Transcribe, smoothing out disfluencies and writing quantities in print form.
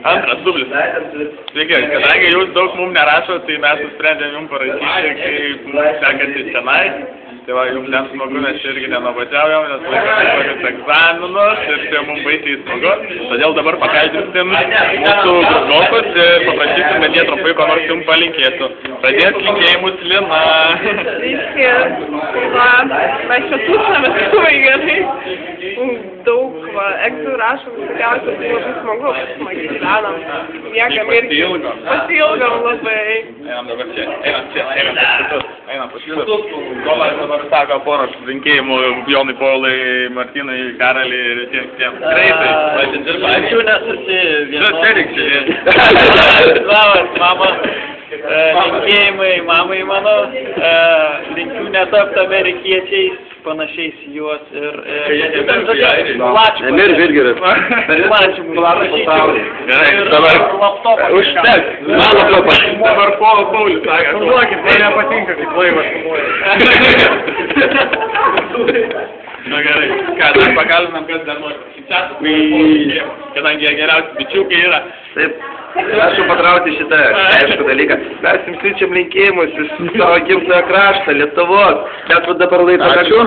Antras dublis. Sveiki, kadangi jūs daug mums nerašo, tai mes nusprendėm jums parašyti, kaip mums sekasi tenai. Tai va, jums ten smagu, mes čia irgi nenuvažiaujam, nes laikas tokius egzaminus ir čia mums baisiai smagu. Todėl dabar pakalbinsim mūsų grubokus ir paprašysim, kad jie trumpai ko nors jums palinkėtų. Pradės linkėjimus Lina. Sveiki, mes čia tūkstame labai gerai. Daug egzų rašom, visokiausių, tai labai smagu, smagiai gyvenam. Miegam irgi. Pasilgam labai. Einam dabar čia, einam pas kitus. Golas dabar sako poros linkėjimų Jonui, Paulai, Martynai, Karaliai ir tiems. Greitai. Anksčiau nesusivienom. Čia reikia žiūrėti. Labas, mama. Linkėjimai mamai mano. Linkiu netapti amerikiečiais, panašiais juos ir... Plačių. Emir Virgeris. Plačių. Gerai, dabar. Užtek. Man laptopas. Dabar Paulius sakė. Duokit, tai nepatinka, kaip laivas sumuoja. Na gerai, ką dar pakalbinam, kas dar nori. Kadangi jie geriausi bičiukai yra. Taip. Aš jau patrauti šitą, aišku, dalyką. Mes jums siunčiam linkėjimus iš savo gimtojo krašto, Lietuvos. Mes dabar laiko. Ačiū.